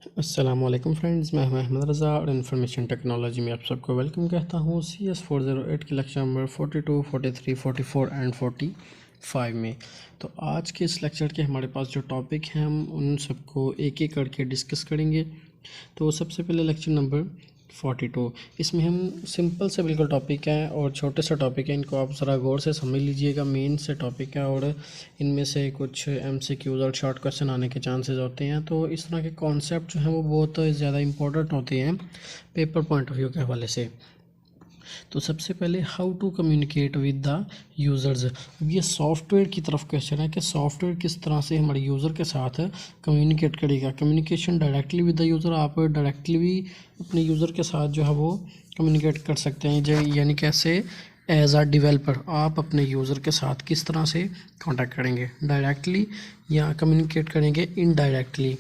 अस्सलामुअलैकुम फ्रेंड्स, मैं हूं अहमद रज़ा और इन्फॉर्मेशन टेक्नोलॉजी में आप सबको वेलकम कहता हूं। CS408 की लेक्चर नंबर 42, 43, 44 एंड 45 में। तो आज के इस लेक्चर के हमारे पास जो टॉपिक हैं हम उन सबको एक एक करके डिस्कस करेंगे। तो सबसे पहले लेक्चर नंबर 42, इसमें हम सिंपल से बिल्कुल टॉपिक हैं और छोटे से टॉपिक हैं, इनको आप ज़रा गौर से समझ लीजिएगा। मेन से टॉपिक है और इनमें से कुछ MCQs और शॉर्ट क्वेश्चन आने के चांसेस होते हैं। तो इस तरह के कॉन्सेप्ट जो हैं वो बहुत ज़्यादा इंपॉर्टेंट होते हैं पेपर पॉइंट ऑफ व्यू के हवाले से। तो सबसे पहले how to communicate with the users. अब ये सॉफ्टवेयर की तरफ क्वेश्चन है कि सॉफ्टवेयर किस तरह से हमारे यूज़र के साथ कम्युनिकेट करेगा। Communication directly with the user, आप डायरेक्टली भी अपने यूज़र के साथ जो है वो कम्युनिकेट कर सकते हैं। यानी कैसे, एज आ डेवलपर आप अपने यूज़र के साथ किस तरह से कांटेक्ट करेंगे, डायरेक्टली या कम्युनिकेट करेंगे इनडायरेक्टली।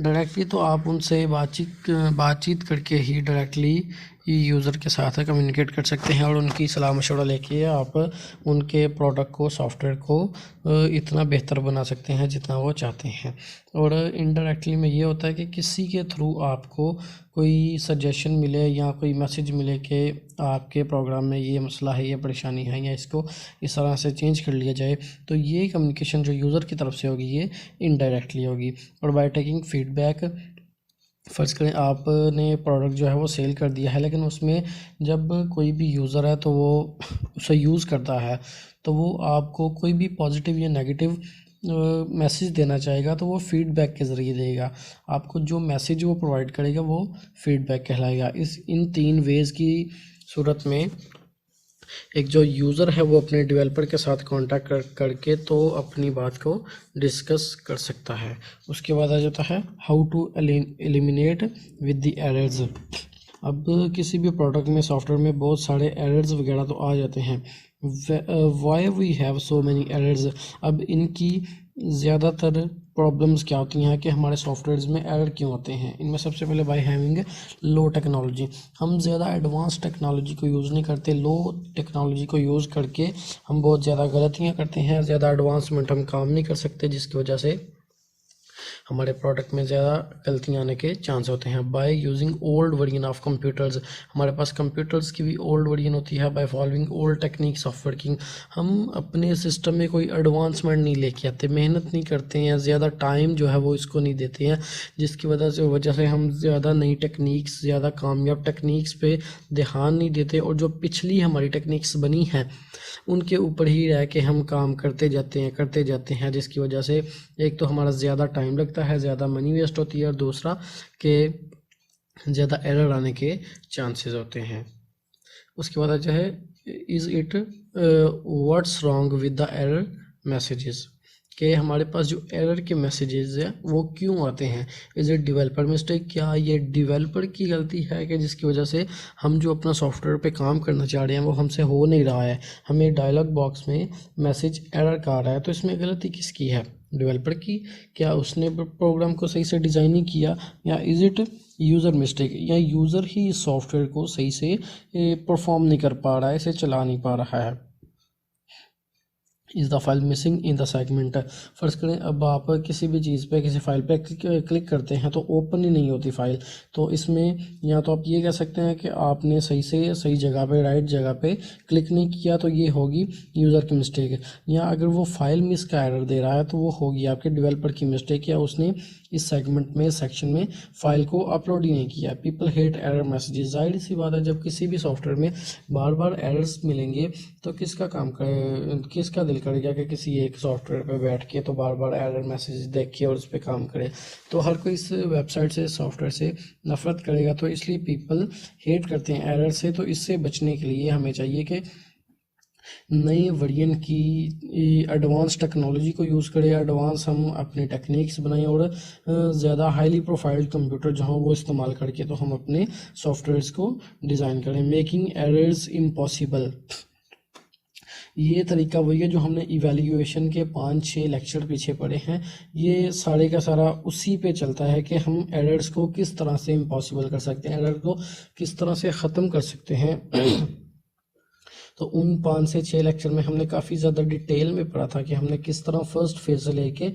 डायरेक्टली तो आप उनसे बातचीत करके ही डायरेक्टली यूज़र के साथ कम्युनिकेट कर सकते हैं और उनकी सलाह मशवरा लेके आप उनके प्रोडक्ट को, सॉफ्टवेयर को इतना बेहतर बना सकते हैं जितना वो चाहते हैं। और इनडायरेक्टली में ये होता है कि किसी के थ्रू आपको कोई सजेशन मिले या कोई मैसेज मिले कि आपके प्रोग्राम में ये मसला है, ये परेशानी है, या इसको इस तरह से चेंज कर लिया जाए। तो ये कम्युनिकेशन जो यूज़र की तरफ से होगी ये इनडायरेक्टली होगी। और बाय टेकिंग फीडबैक, फ़र्ज़ करें आपने प्रोडक्ट जो है वो सेल कर दिया है, लेकिन उसमें जब कोई भी यूज़र है तो वो उसे यूज़ करता है, तो वो आपको कोई भी पॉजिटिव या नेगेटिव मैसेज देना चाहेगा तो वो फीडबैक के ज़रिए देगा। आपको जो मैसेज वो प्रोवाइड करेगा वो फीडबैक कहलाएगा। इन 3 वेज़ की सूरत में एक जो यूज़र है वो अपने डेवलपर के साथ कांटेक्ट करके तो अपनी बात को डिस्कस कर सकता है। उसके बाद आ जाता है how to eliminate with the errors. अब किसी भी प्रोडक्ट में, सॉफ्टवेयर में बहुत सारे एरर्स वगैरह तो आ जाते हैं। Why we have so many errors. अब इनकी ज़्यादातर प्रॉब्लम्स क्या होती हैं कि हमारे सॉफ्टवेयर्स में एरर क्यों होते हैं। इनमें सबसे पहले बाय हैविंग लो टेक्नोलॉजी, हम ज़्यादा एडवांस टेक्नोलॉजी को यूज़ नहीं करते। लो टेक्नोलॉजी को यूज़ करके हम बहुत ज़्यादा गलतियाँ करते हैं, ज़्यादा एडवांसमेंट हम काम नहीं कर सकते, जिसकी वजह से हमारे प्रोडक्ट में ज़्यादा गलतियाँ आने के चांस होते हैं। By using old version of computers, हमारे पास कंप्यूटर्स की भी ओल्ड वर्जन होती है। By following old techniques of working, हम अपने सिस्टम में कोई एडवांसमेंट नहीं लेके आते, मेहनत नहीं करते हैं, ज़्यादा टाइम जो है वो इसको नहीं देते हैं, जिसकी वजह से हम ज़्यादा नई टेक्निक्स, ज़्यादा कामयाब टेक्निक्स पे ध्यान नहीं देते और जो पिछली हमारी टेक्निक्स बनी हैं उनके ऊपर ही रह के हम काम करते जाते हैं, जिसकी वजह से एक तो हमारा ज़्यादा टाइम लगता है, ज़्यादा मनी वेस्ट होती है, और दूसरा कि ज़्यादा एरर आने के चांसेस होते हैं। उसके बाद आता है is it what's wrong with the error messages, कि हमारे पास जो एरर के मैसेजेस हैं वो क्यों आते हैं। इज़ इट डेवलपर मिस्टेक, क्या ये डेवलपर की गलती है कि जिसकी वजह से हम जो अपना सॉफ्टवेयर पे काम करना चाह रहे हैं वो हमसे हो नहीं रहा है, हमें डायलॉग बॉक्स में मैसेज एरर का आ रहा है। तो इसमें गलती किसकी है, डेवलपर की, क्या उसने प्रोग्राम को सही से डिज़ाइन नहीं किया, या इज़ इट यूज़र मिस्टेक, या यूज़र ही इस सॉफ्टवेयर को सही से परफॉर्म नहीं कर पा रहा है, इसे चला नहीं पा रहा है। Is the file missing in the segment, फ़र्ज़ करें अब आप किसी भी चीज़ पे, किसी फाइल पे क्लिक करते हैं तो ओपन ही नहीं होती फाइल। तो इसमें या तो आप ये कह सकते हैं कि आपने सही जगह पे, राइट जगह पे क्लिक नहीं किया, तो ये होगी यूज़र की मिस्टेक। या अगर वो फाइल मिस का एरर दे रहा है तो वो होगी आपके डेवलपर की मिस्टेक, या उसने इस सेगमेंट में, सेक्शन में फ़ाइल को अपलोड ही नहीं किया। पीपल हेट एरर मैसेजेस, जाहिर सी बात है जब किसी भी सॉफ्टवेयर में बार बार एरर्स मिलेंगे तो किसका दिल करेगा कि किसी एक सॉफ्टवेयर पे बैठ के तो बार बार एरर मैसेज देखे और उस पर काम करे। तो हर कोई इस वेबसाइट से, सॉफ्टवेयर से नफरत करेगा, तो इसलिए पीपल हेट करते हैं एरर से। तो इससे बचने के लिए हमें चाहिए कि नए वर्जन की एडवांस टेक्नोलॉजी को यूज़ करें, एडवांस हम अपनी टेक्निक्स बनाएं और ज़्यादा हाईली प्रोफाइल्ड कंप्यूटर जो हों वो इस्तेमाल करके तो हम अपने सॉफ्टवेयर्स को डिज़ाइन करें। मेकिंग एरर्स इम्पॉसिबल, ये तरीका वही है जो हमने इवैल्यूएशन के 5-6 लेक्चर पीछे पढ़े हैं। ये सारे का सारा उसी पे चलता है कि हम एरर्स को किस तरह से इम्पॉसिबल कर सकते हैं, एरर को किस तरह से ख़त्म कर सकते हैं। तो उन 5 से 6 लेक्चर में हमने काफ़ी ज़्यादा डिटेल में पढ़ा था कि हमने किस तरह फर्स्ट फेज से लेके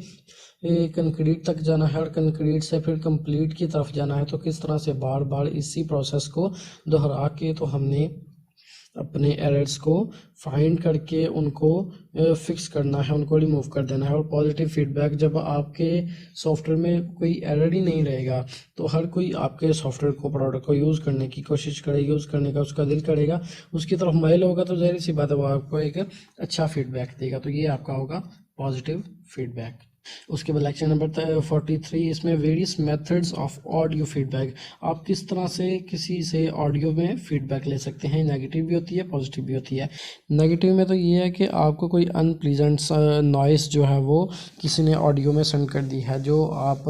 कंक्रीट तक जाना है और कंक्रीट से फिर कंप्लीट की तरफ जाना है, तो किस तरह से बार बार इसी प्रोसेस को दोहरा के तो हमने अपने एरर्स को फाइंड करके उनको फिक्स करना है, उनको रिमूव कर देना है। और पॉजिटिव फीडबैक, जब आपके सॉफ्टवेयर में कोई एरर ही नहीं रहेगा तो हर कोई आपके सॉफ्टवेयर को, प्रोडक्ट को यूज़ करने की कोशिश करेगा, यूज़ करने का उसका दिल करेगा, उसकी तरफ माइल होगा, तो जाहिर सी बात है वो आपको एक अच्छा फीडबैक देगा। तो ये आपका होगा पॉजिटिव फीडबैक। उसके बाद लेक्चर नंबर 43, इसमें various methods of audio feedback. आप किस तरह से किसी से ऑडियो में फीडबैक ले सकते हैं। नेगेटिव भी होती है, पॉजिटिव भी होती है। नेगेटिव में तो ये है कि आपको कोई अनप्लीजेंट नॉइस जो है वो किसी ने ऑडियो में सेंड कर दी है, जो आप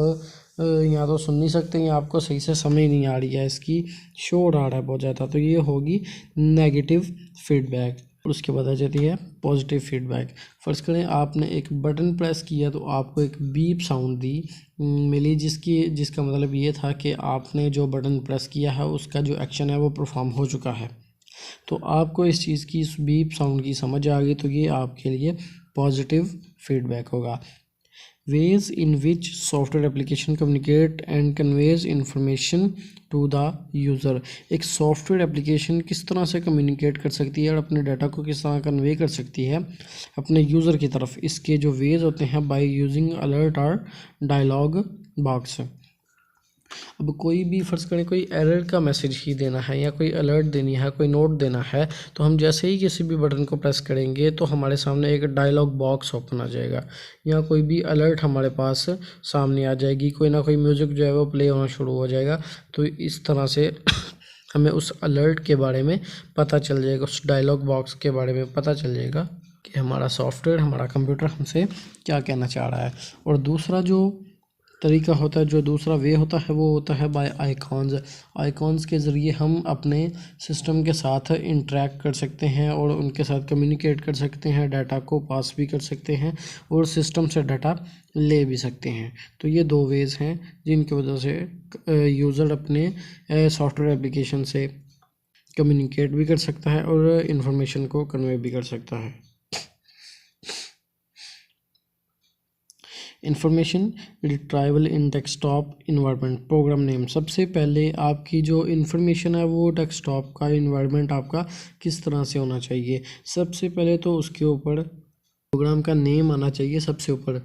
या तो सुन नहीं सकते या आपको सही से समझ नहीं आ रही है, इसकी शोर आ रहा है बहुत ज़्यादा, तो ये होगी नेगेटिव फीडबैक। उसके बाद आ जाती है पॉजिटिव फीडबैक। फर्स्ट करें आपने एक बटन प्रेस किया तो आपको एक बीप साउंड दी मिली, जिसका मतलब ये था कि आपने जो बटन प्रेस किया है उसका जो एक्शन है वो परफॉर्म हो चुका है। तो आपको इस चीज़ की, इस बीप साउंड की समझ आ गई, तो ये आपके लिए पॉजिटिव फीडबैक होगा। ways in which software application communicate and conveys information to the user। एक सॉफ्टवेयर एप्लीकेशन किस तरह से कम्युनिकेट कर सकती है और अपने डाटा को किस तरह कन्वे कर सकती है अपने यूज़र की तरफ, इसके जो वेज होते हैं बाय यूजिंग अलर्ट और डायलॉग बॉक्स। अब कोई भी फर्ज करें कोई एरर का मैसेज ही देना है या कोई अलर्ट देनी है, कोई नोट देना है, तो हम जैसे ही किसी भी बटन को प्रेस करेंगे तो हमारे सामने एक डायलॉग बॉक्स ओपन आ जाएगा या कोई भी अलर्ट हमारे पास सामने आ जाएगी, कोई ना कोई म्यूज़िक जो है वो प्ले होना शुरू हो जाएगा। तो इस तरह से हमें उस अलर्ट के बारे में पता चल जाएगा, उस डायलॉग बॉक्स के बारे में पता चल जाएगा कि हमारा सॉफ्टवेयर, हमारा कंप्यूटर हमसे क्या कहना चाह रहा है। और दूसरा जो तरीका होता है, जो दूसरा वे होता है, वो होता है बाय आइकॉन्स। आइकॉन्स के ज़रिए हम अपने सिस्टम के साथ इंटरेक्ट कर सकते हैं और उनके साथ कम्युनिकेट कर सकते हैं, डाटा को पास भी कर सकते हैं और सिस्टम से डाटा ले भी सकते हैं। तो ये दो वेज़ हैं जिनकी वजह से यूज़र अपने सॉफ्टवेयर एप्लीकेशन से कम्युनिकेट भी कर सकता है और इन्फॉर्मेशन को कन्वे भी कर सकता है। इंफॉर्मेशन रिट्राइवल इन डेस्कटॉप इन्वायरमेंट प्रोग्राम नेम। सबसे पहले आपकी जो इन्फॉर्मेशन है वो डेस्कटॉप का इन्वायरमेंट आपका किस तरह से होना चाहिए। सबसे पहले तो उसके ऊपर प्रोग्राम का नेम आना चाहिए सबसे ऊपर,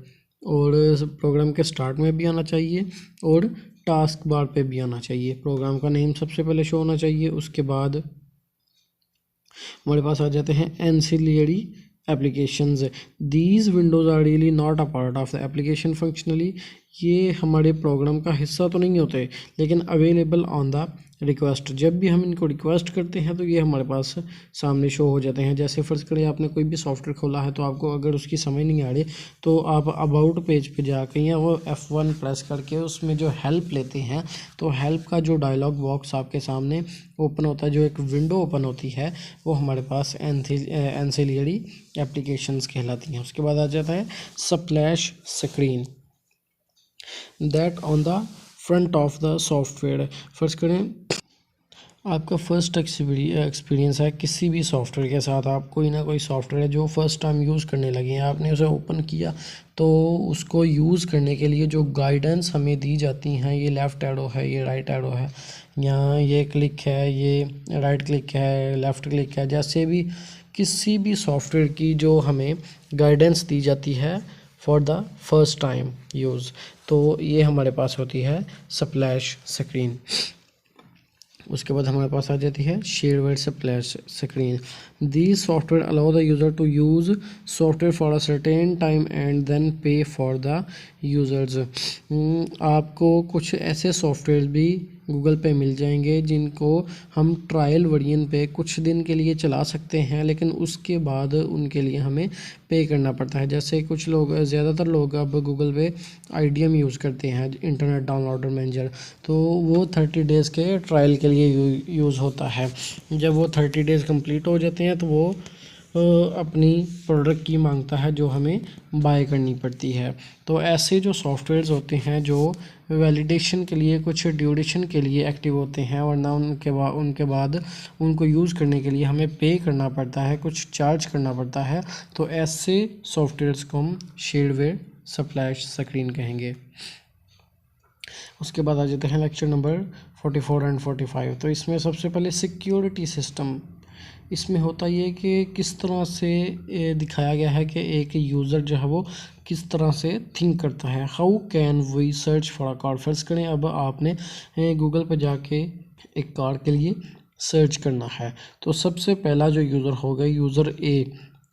और प्रोग्राम के स्टार्ट में भी आना चाहिए और टास्क बार पे भी आना चाहिए। प्रोग्राम का नेम सबसे पहले शो होना चाहिए। उसके बाद हमारे पास आ जाते हैं ancillary applications। these windows are really not a part of the application functionally। ये हमारे प्रोग्राम का हिस्सा तो नहीं होते लेकिन अवेलेबल ऑन द रिक्वेस्ट। जब भी हम इनको रिक्वेस्ट करते हैं तो ये हमारे पास सामने शो हो जाते हैं। जैसे फ़र्ज़ करें आपने कोई भी सॉफ्टवेयर खोला है तो आपको अगर उसकी समझ नहीं आ रही तो आप अबाउट पेज पे जाकर या वो F1 प्रेस करके उसमें जो हेल्प लेते हैं, तो हेल्प का जो डायलॉग बॉक्स आपके सामने ओपन होता है, जो एक विंडो ओपन होती है, वो हमारे पास एंसिलियरी एप्लीकेशंस कहलाती हैं। उसके बाद आ जाता है splash screen, that on the front of the software. First करें आपका फर्स्ट एक्सपीरियंस है किसी भी सॉफ्टवेयर के साथ, आप कोई ना कोई सॉफ्टवेयर है जो फर्स्ट टाइम यूज़ करने लगे हैं, आपने उसे ओपन किया तो उसको यूज़ करने के लिए जो गाइडेंस हमें दी जाती हैं, ये लेफ़्ट एरो है, ये राइट एरो है, यहाँ ये क्लिक है, ये राइट क्लिक है, लेफ़्ट क्लिक है, जैसे भी किसी भी सॉफ्टवेयर की जो हमें गाइडेंस दी जाती है for the first time use, तो ये हमारे पास होती है स्प्लैश स्क्रीन। उसके बाद हमारे पास आ जाती है shareware splash screen. These software allow the user to use software for a certain time and then pay for the users। आपको कुछ ऐसे सॉफ्टवेयर भी गूगल पे मिल जाएंगे जिनको हम ट्रायल वर्जन पे कुछ दिन के लिए चला सकते हैं, लेकिन उसके बाद उनके लिए हमें पे करना पड़ता है। जैसे कुछ लोग, ज़्यादातर लोग अब गूगल पे IDM यूज़ करते हैं, इंटरनेट डाउनलोडर मैनेजर, तो वो 30 डेज़ के ट्रायल के लिए यूज़ होता है। जब वो 30 डेज़ कंप्लीट हो जाते हैं तो वो अपनी प्रोडक्ट की मांगता है जो हमें बाय करनी पड़ती है। तो ऐसे जो सॉफ्टवेयर्स होते हैं जो वैलिडेशन के लिए कुछ ड्यूरेशन के लिए एक्टिव होते हैं, वरना उनके बाद उनको यूज़ करने के लिए हमें पे करना पड़ता है, कुछ चार्ज करना पड़ता है, तो ऐसे सॉफ्टवेयर्स को हम शेयरवेयर स्प्लैश स्क्रीन कहेंगे। उसके बाद आ जाते हैं लेक्चर नंबर 44 एंड 45। तो इसमें सबसे पहले सिक्योरिटी सिस्टम। इसमें होता ये कि किस तरह से दिखाया गया है कि एक यूज़र जो है वो किस तरह से थिंक करता है। How can we search for a car. फर्ज करें अब आपने गूगल पर जाके एक कार के लिए सर्च करना है, तो सबसे पहला जो यूज़र होगा, यूज़र ए,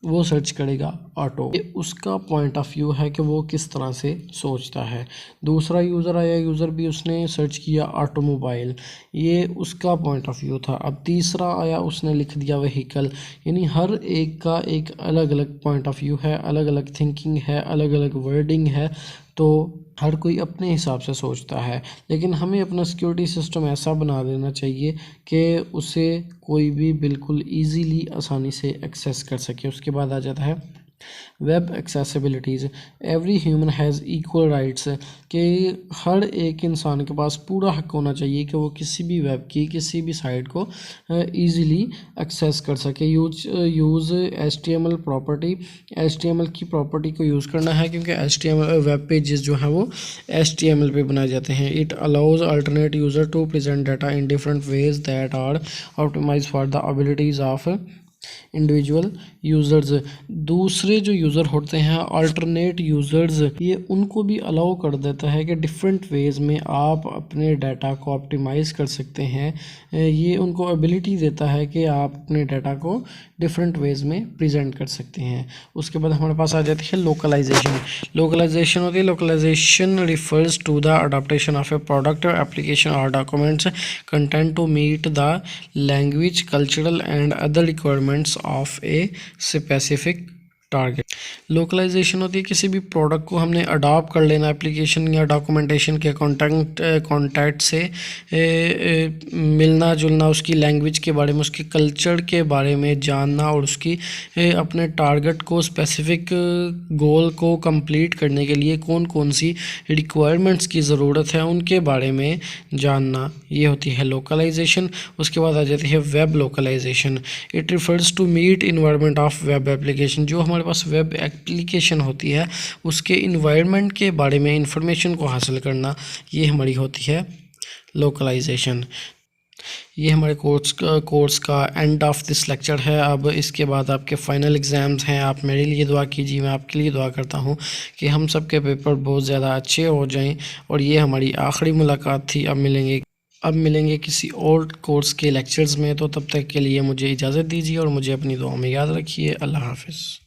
वो सर्च करेगा ऑटो। ये उसका पॉइंट ऑफ व्यू है कि वो किस तरह से सोचता है। दूसरा यूज़र आया, यूज़र भी, उसने सर्च किया ऑटोमोबाइल, ये उसका पॉइंट ऑफ व्यू था। अब तीसरा आया, उसने लिख दिया व्हीकल। यानी हर एक का एक अलग अलग पॉइंट ऑफ व्यू है, अलग अलग थिंकिंग है, अलग अलग वर्डिंग है। तो हर कोई अपने हिसाब से सोचता है, लेकिन हमें अपना सिक्योरिटी सिस्टम ऐसा बना देना चाहिए कि उसे कोई भी बिल्कुल इजीली आसानी से एक्सेस कर सके। उसके बाद आ जाता है web accessibilities. Every human has equal rights, कि हर एक इंसान के पास पूरा हक होना चाहिए कि वो किसी भी वेब की किसी भी साइट को इजीली एक्सेस कर सके। Use HTML property. HTML की प्रॉपर्टी को यूज़ करना है, क्योंकि HTML वेब पेजेस जो हैं वो HTML पे बनाए जाते हैं। It allows alternate user to present data in different ways that are optimise for the abilities of individual users. दूसरे जो यूज़र होते हैं अल्टरनेट यूज़र्स, ये उनको भी अलाउ कर देता है कि डिफरेंट वेज में आप अपने डाटा को ऑप्टिमाइज़ कर सकते हैं। ये उनको एबिलिटी देता है कि आप अपने डाटा को डिफरेंट वेज में प्रेजेंट कर सकते हैं। उसके बाद हमारे पास आ जाती है लोकलाइजेशन। लोकलाइजेशन होती है, localisation refers to the adaptation of a product, application और documents content to meet the language, cultural and other requirements of a specific target. Localisation होती है किसी भी प्रोडक्ट को हमने अडॉप्ट कर लेना एप्लीकेशन या डॉक्यूमेंटेशन के कॉन्टैक्ट से, मिलना जुलना, उसकी लैंग्वेज के बारे में, उसके कल्चर के बारे में जानना, और उसकी अपने टारगेट को, स्पेसिफिक गोल को कंप्लीट करने के लिए कौन कौन सी रिक्वायरमेंट्स की ज़रूरत है उनके बारे में जानना, ये होती है लोकलाइजेशन। उसके बाद आ जाती है web localisation. It refers to meet environment of web application. जो हमारे पास वेब एप्लीकेशन होती है उसके इन्वायरमेंट के बारे में इंफॉर्मेशन को हासिल करना, ये हमारी होती है लोकलाइजेशन। ये हमारे कोर्स का एंड ऑफ दिस लेक्चर है। अब इसके बाद आपके फाइनल एग्ज़ाम्स हैं। आप मेरे लिए दुआ कीजिए, मैं आपके लिए दुआ करता हूँ कि हम सब के पेपर बहुत ज़्यादा अच्छे हो जाएं। और ये हमारी आखिरी मुलाकात थी। अब मिलेंगे किसी और कोर्स के लेक्चर्स में। तो तब तक के लिए मुझे इजाज़त दीजिए और मुझे अपनी दुआ में याद रखिए। अल्लाह हाफ़िज़।